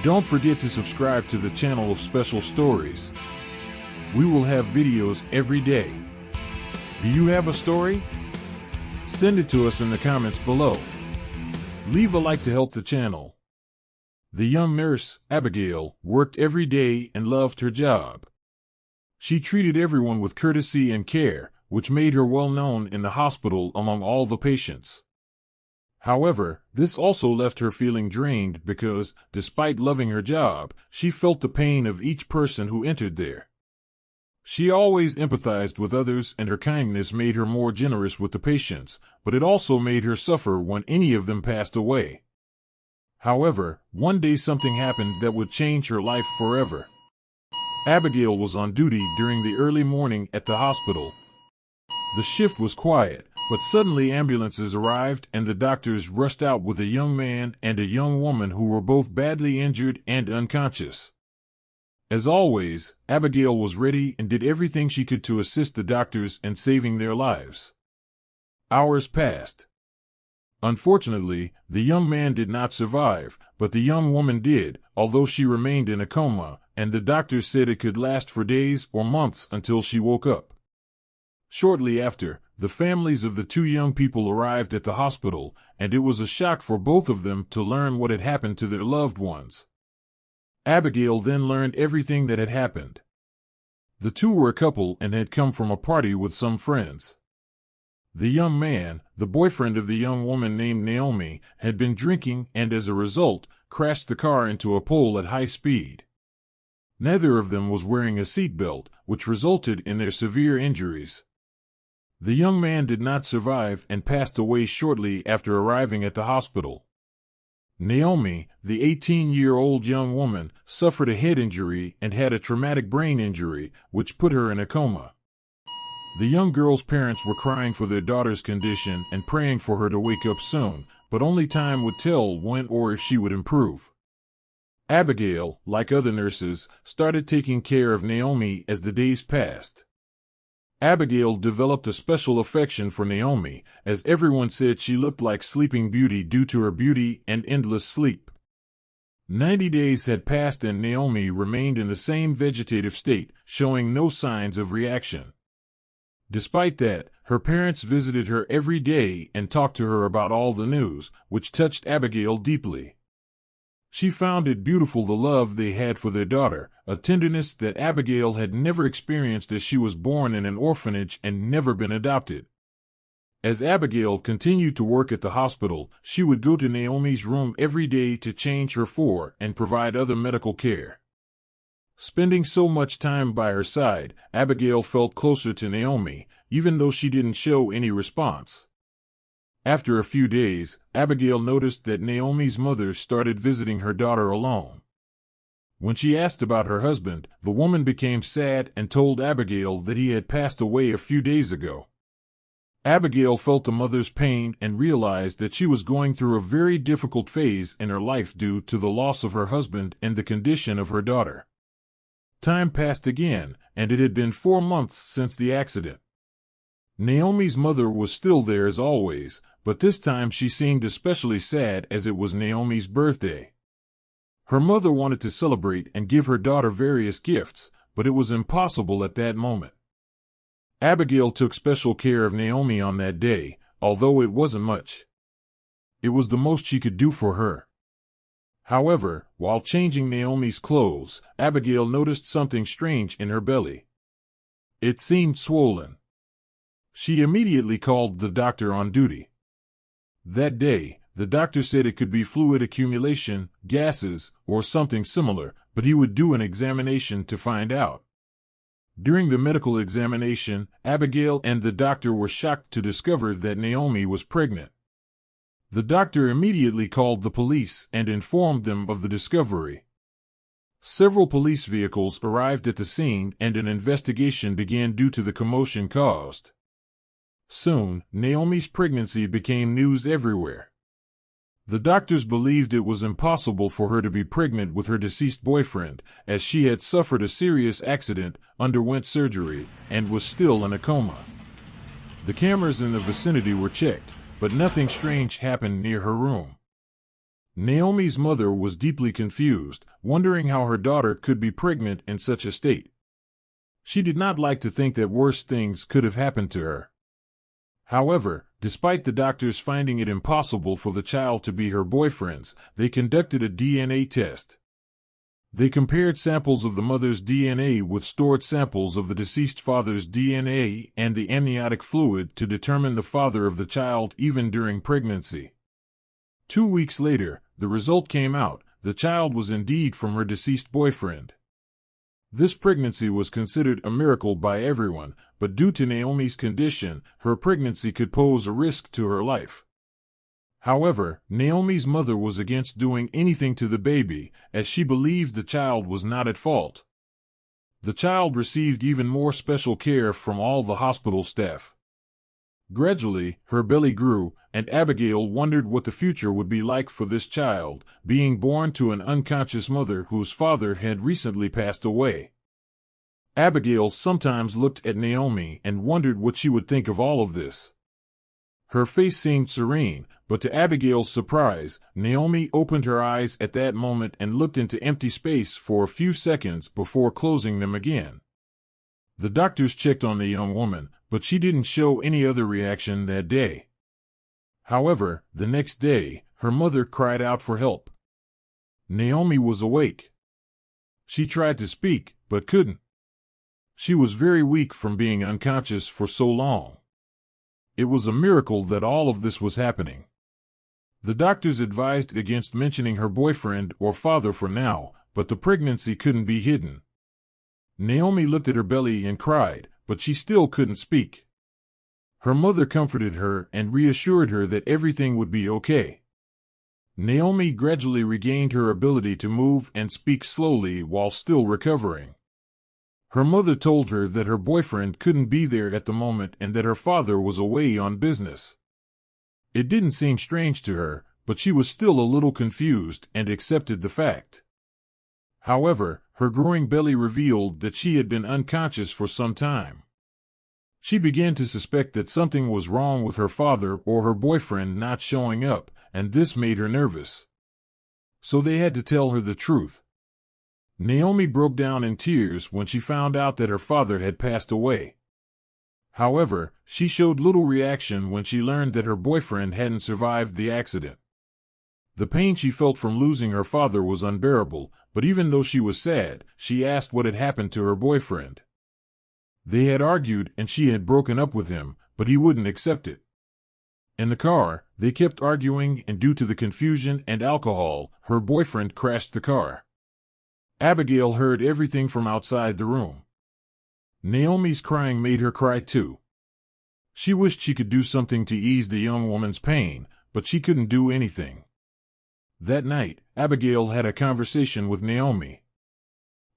Don't forget to subscribe to the channel of special stories. We will have videos every day. Do you have a story? Send it to us in the comments below. Leave a like to help the channel. The young nurse, Abigail, worked every day and loved her job. She treated everyone with courtesy and care, which made her well known in the hospital among all the patients. However, this also left her feeling drained because, despite loving her job, she felt the pain of each person who entered there. She always empathized with others, and her kindness made her more generous with the patients, but it also made her suffer when any of them passed away. However, one day something happened that would change her life forever. Abigail was on duty during the early morning at the hospital. The shift was quiet, but suddenly ambulances arrived and the doctors rushed out with a young man and a young woman who were both badly injured and unconscious. As always, Abigail was ready and did everything she could to assist the doctors in saving their lives. Hours passed. Unfortunately, the young man did not survive, but the young woman did, although she remained in a coma, and the doctors said it could last for days or months until she woke up. Shortly after, the families of the two young people arrived at the hospital, and it was a shock for both of them to learn what had happened to their loved ones. Abigail then learned everything that had happened. The two were a couple and had come from a party with some friends. The young man, the boyfriend of the young woman named Naomi, had been drinking and as a result, crashed the car into a pole at high speed. Neither of them was wearing a seatbelt, which resulted in their severe injuries. The young man did not survive and passed away shortly after arriving at the hospital. Naomi, the 18-year-old young woman, suffered a head injury and had a traumatic brain injury, which put her in a coma. The young girl's parents were crying for their daughter's condition and praying for her to wake up soon, but only time would tell when or if she would improve. Abigail, like other nurses, started taking care of Naomi as the days passed. Abigail developed a special affection for Naomi, as everyone said she looked like Sleeping Beauty due to her beauty and endless sleep. 90 days had passed and Naomi remained in the same vegetative state, showing no signs of reaction. Despite that, her parents visited her every day and talked to her about all the news, which touched Abigail deeply. She found it beautiful the love they had for their daughter, a tenderness that Abigail had never experienced as she was born in an orphanage and never been adopted. As Abigail continued to work at the hospital, she would go to Naomi's room every day to change her for and provide other medical care. Spending so much time by her side, Abigail felt closer to Naomi, even though she didn't show any response. After a few days, Abigail noticed that Naomi's mother started visiting her daughter alone. When she asked about her husband, the woman became sad and told Abigail that he had passed away a few days ago. Abigail felt the mother's pain and realized that she was going through a very difficult phase in her life due to the loss of her husband and the condition of her daughter. Time passed again, and it had been 4 months since the accident. Naomi's mother was still there as always, but this time she seemed especially sad as it was Naomi's birthday. Her mother wanted to celebrate and give her daughter various gifts, but it was impossible at that moment. Abigail took special care of Naomi on that day, although it wasn't much. It was the most she could do for her. However, while changing Naomi's clothes, Abigail noticed something strange in her belly. It seemed swollen. She immediately called the doctor on duty. That day, the doctor said it could be fluid accumulation, gases, or something similar, but he would do an examination to find out. During the medical examination, Abigail and the doctor were shocked to discover that Naomi was pregnant. The doctor immediately called the police and informed them of the discovery. Several police vehicles arrived at the scene and an investigation began due to the commotion caused. Soon, Naomi's pregnancy became news everywhere. The doctors believed it was impossible for her to be pregnant with her deceased boyfriend, as she had suffered a serious accident, underwent surgery, and was still in a coma. The cameras in the vicinity were checked, but nothing strange happened near her room. Naomi's mother was deeply confused, wondering how her daughter could be pregnant in such a state. She did not like to think that worse things could have happened to her. However, despite the doctors finding it impossible for the child to be her boyfriend's, they conducted a DNA test. They compared samples of the mother's DNA with stored samples of the deceased father's DNA and the amniotic fluid to determine the father of the child even during pregnancy. 2 weeks later, the result came out. The child was indeed from her deceased boyfriend. This pregnancy was considered a miracle by everyone, but due to Naomi's condition, her pregnancy could pose a risk to her life. However, Naomi's mother was against doing anything to the baby, as she believed the child was not at fault. The child received even more special care from all the hospital staff. Gradually, her belly grew, and Abigail wondered what the future would be like for this child, being born to an unconscious mother whose father had recently passed away. Abigail sometimes looked at Naomi and wondered what she would think of all of this. Her face seemed serene, but to Abigail's surprise, Naomi opened her eyes at that moment and looked into empty space for a few seconds before closing them again. The doctors checked on the young woman, but she didn't show any other reaction that day. However, the next day, her mother cried out for help. Naomi was awake. She tried to speak, but couldn't. She was very weak from being unconscious for so long. It was a miracle that all of this was happening. The doctors advised against mentioning her boyfriend or father for now, but the pregnancy couldn't be hidden. Naomi looked at her belly and cried, but she still couldn't speak. Her mother comforted her and reassured her that everything would be okay. Naomi gradually regained her ability to move and speak slowly while still recovering. Her mother told her that her boyfriend couldn't be there at the moment and that her father was away on business. It didn't seem strange to her, but she was still a little confused and accepted the fact. However, her growing belly revealed that she had been unconscious for some time. She began to suspect that something was wrong with her father or her boyfriend not showing up, and this made her nervous. So they had to tell her the truth. Naomi broke down in tears when she found out that her father had passed away. However, she showed little reaction when she learned that her boyfriend hadn't survived the accident. The pain she felt from losing her father was unbearable, but even though she was sad, she asked what had happened to her boyfriend. They had argued and she had broken up with him, but he wouldn't accept it. In the car, they kept arguing, and due to the confusion and alcohol, her boyfriend crashed the car. Abigail heard everything from outside the room. Naomi's crying made her cry too. She wished she could do something to ease the young woman's pain, but she couldn't do anything. That night, Abigail had a conversation with Naomi.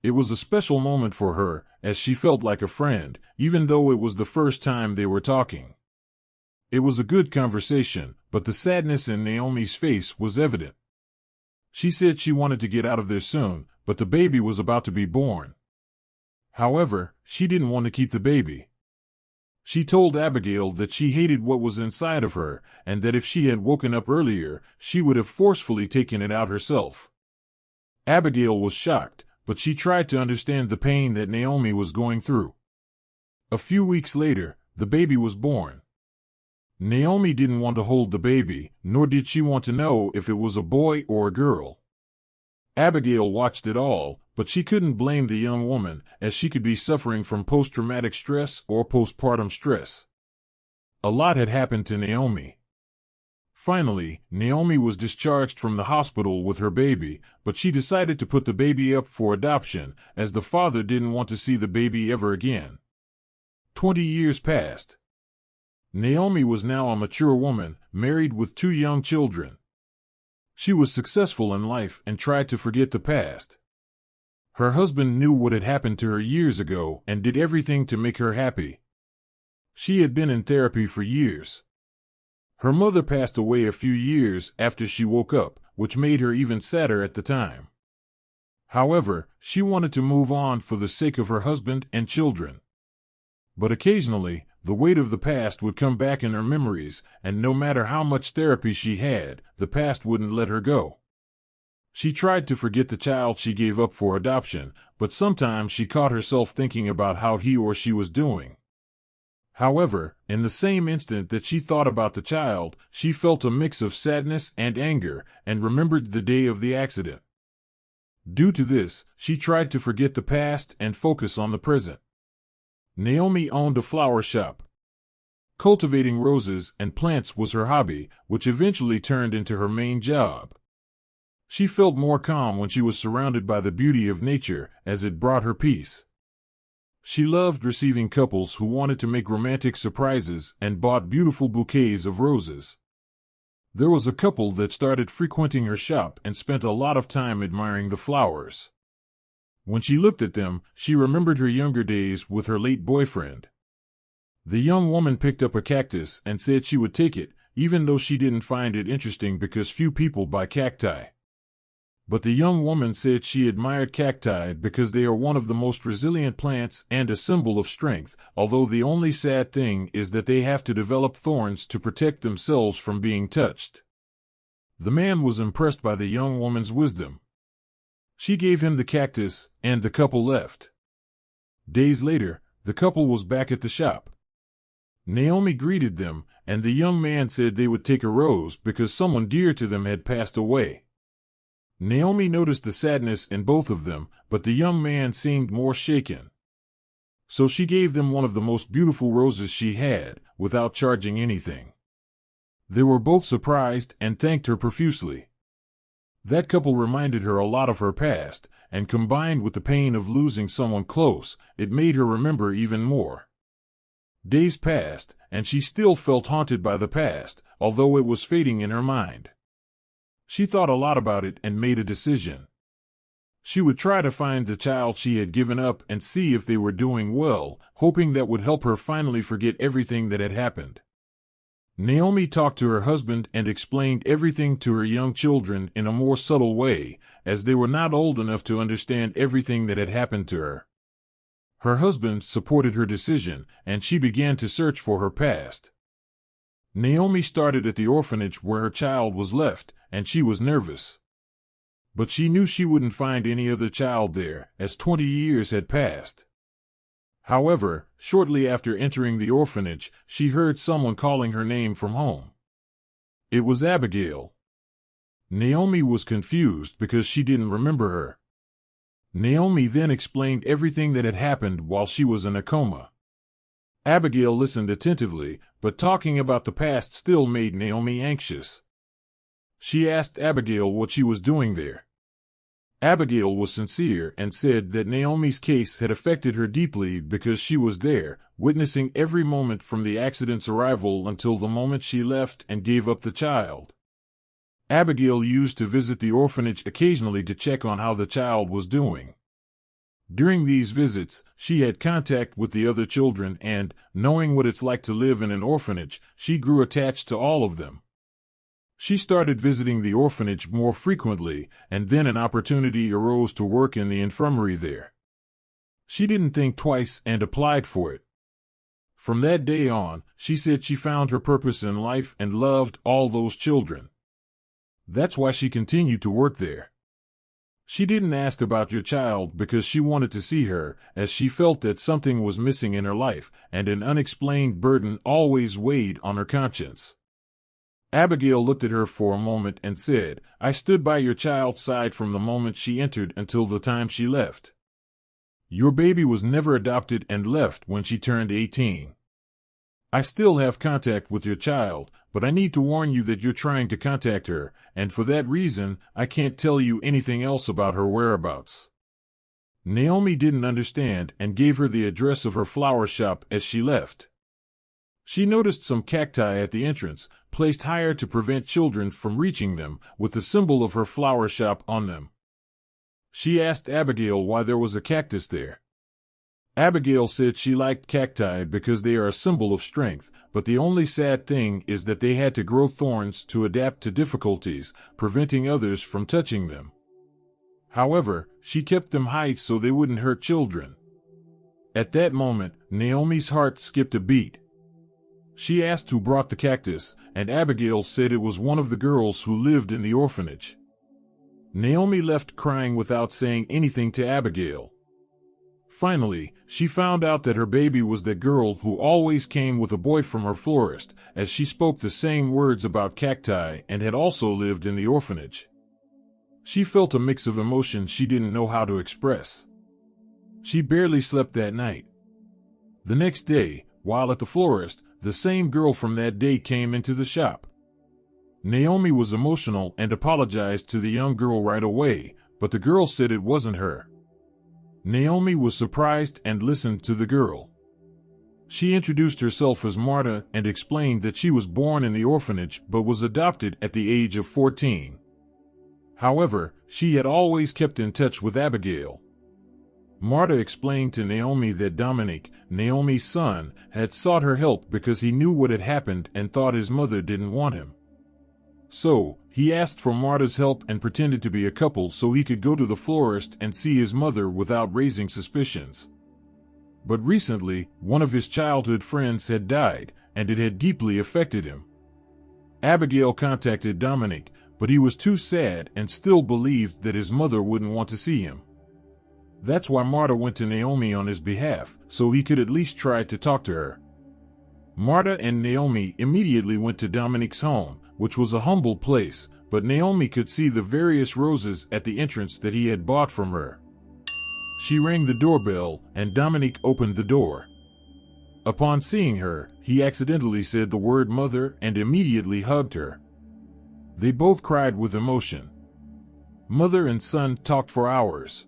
It was a special moment for her, as she felt like a friend, even though it was the first time they were talking. It was a good conversation, but the sadness in Naomi's face was evident. She said she wanted to get out of there soon, but the baby was about to be born. However, she didn't want to keep the baby. She told Abigail that she hated what was inside of her, and that if she had woken up earlier, she would have forcefully taken it out herself. Abigail was shocked, but she tried to understand the pain that Naomi was going through. A few weeks later, the baby was born. Naomi didn't want to hold the baby, nor did she want to know if it was a boy or a girl. Abigail watched it all, but she couldn't blame the young woman, as she could be suffering from post-traumatic stress or postpartum stress. A lot had happened to Naomi. Finally, Naomi was discharged from the hospital with her baby, but she decided to put the baby up for adoption, as the father didn't want to see the baby ever again. 20 years passed. Naomi was now a mature woman, married with 2 young children. She was successful in life and tried to forget the past. Her husband knew what had happened to her years ago and did everything to make her happy. She had been in therapy for years. Her mother passed away a few years after she woke up, which made her even sadder at the time. However, she wanted to move on for the sake of her husband and children. But occasionally, the weight of the past would come back in her memories, and no matter how much therapy she had, the past wouldn't let her go. She tried to forget the child she gave up for adoption, but sometimes she caught herself thinking about how he or she was doing. However, in the same instant that she thought about the child, she felt a mix of sadness and anger, and remembered the day of the accident. Due to this, she tried to forget the past and focus on the present. Naomi owned a flower shop. Cultivating roses and plants was her hobby, which eventually turned into her main job. She felt more calm when she was surrounded by the beauty of nature, as it brought her peace. She loved receiving couples who wanted to make romantic surprises and bought beautiful bouquets of roses. There was a couple that started frequenting her shop and spent a lot of time admiring the flowers. When she looked at them, she remembered her younger days with her late boyfriend. The young woman picked up a cactus and said she would take it, even though she didn't find it interesting because few people buy cacti. But the young woman said she admired cacti because they are one of the most resilient plants and a symbol of strength, although the only sad thing is that they have to develop thorns to protect themselves from being touched. The man was impressed by the young woman's wisdom. She gave him the cactus, and the couple left. Days later, the couple was back at the shop. Naomi greeted them, and the young man said they would take a rose because someone dear to them had passed away. Naomi noticed the sadness in both of them, but the young man seemed more shaken. So she gave them one of the most beautiful roses she had, without charging anything. They were both surprised and thanked her profusely. That couple reminded her a lot of her past, and combined with the pain of losing someone close, it made her remember even more. Days passed, and she still felt haunted by the past, although it was fading in her mind. She thought a lot about it and made a decision. She would try to find the child she had given up and see if they were doing well, hoping that would help her finally forget everything that had happened. Naomi talked to her husband and explained everything to her young children in a more subtle way, as they were not old enough to understand everything that had happened to her. Her husband supported her decision, and she began to search for her past. Naomi started at the orphanage where her child was left, and she was nervous. But she knew she wouldn't find any other child there, as 20 years had passed. However, shortly after entering the orphanage, she heard someone calling her name from home. It was Abigail. Naomi was confused because she didn't remember her. Naomi then explained everything that had happened while she was in a coma. Abigail listened attentively, but talking about the past still made Naomi anxious. She asked Abigail what she was doing there. Abigail was sincere and said that Naomi's case had affected her deeply because she was there, witnessing every moment from the accident's arrival until the moment she left and gave up the child. Abigail used to visit the orphanage occasionally to check on how the child was doing. During these visits, she had contact with the other children and, knowing what it's like to live in an orphanage, she grew attached to all of them. She started visiting the orphanage more frequently, and then an opportunity arose to work in the infirmary there. She didn't think twice and applied for it. From that day on, she said she found her purpose in life and loved all those children. That's why she continued to work there. She didn't ask about your child because she wanted to see her, as she felt that something was missing in her life, and an unexplained burden always weighed on her conscience. Abigail looked at her for a moment and said, "I stood by your child's side from the moment she entered until the time she left. Your baby was never adopted and left when she turned 18. I still have contact with your child, but I need to warn you that you're trying to contact her, and for that reason, I can't tell you anything else about her whereabouts." Naomi didn't understand and gave her the address of her flower shop as she left. She noticed some cacti at the entrance, placed higher to prevent children from reaching them, with the symbol of her flower shop on them. She asked Abigail why there was a cactus there. Abigail said she liked cacti because they are a symbol of strength, but the only sad thing is that they had to grow thorns to adapt to difficulties, preventing others from touching them. However, she kept them high so they wouldn't hurt children. At that moment, Naomi's heart skipped a beat. She asked who brought the cactus, and Abigail said it was one of the girls who lived in the orphanage. Naomi left crying without saying anything to Abigail. Finally, she found out that her baby was that girl who always came with a boy from her florist, as she spoke the same words about cacti and had also lived in the orphanage. She felt a mix of emotions she didn't know how to express. She barely slept that night. The next day, while at the florist, the same girl from that day came into the shop. Naomi was emotional and apologized to the young girl right away, but the girl said it wasn't her. Naomi was surprised and listened to the girl. She introduced herself as Marta and explained that she was born in the orphanage but was adopted at the age of 14. However, she had always kept in touch with Abigail. Marta explained to Naomi that Dominic, Naomi's son, had sought her help because he knew what had happened and thought his mother didn't want him. So, he asked for Marta's help and pretended to be a couple so he could go to the florist and see his mother without raising suspicions. But recently, one of his childhood friends had died, and it had deeply affected him. Abigail contacted Dominic, but he was too sad and still believed that his mother wouldn't want to see him. That's why Marta went to Naomi on his behalf, so he could at least try to talk to her. Marta and Naomi immediately went to Dominic's home, which was a humble place, but Naomi could see the various roses at the entrance that he had bought from her. She rang the doorbell, and Dominic opened the door. Upon seeing her, he accidentally said the word mother and immediately hugged her. They both cried with emotion. Mother and son talked for hours.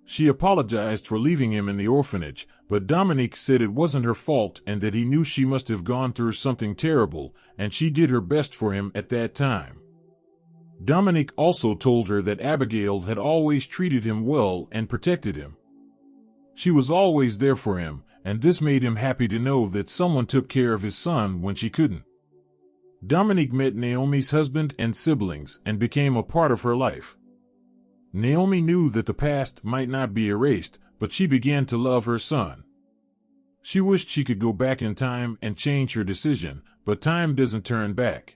She apologized for leaving him in the orphanage, but Dominic said it wasn't her fault and that he knew she must have gone through something terrible, and she did her best for him at that time. Dominic also told her that Abigail had always treated him well and protected him. She was always there for him, and this made him happy to know that someone took care of his son when she couldn't. Dominic met Naomi's husband and siblings and became a part of her life. Naomi knew that the past might not be erased, but she began to love her son. She wished she could go back in time and change her decision, but time doesn't turn back.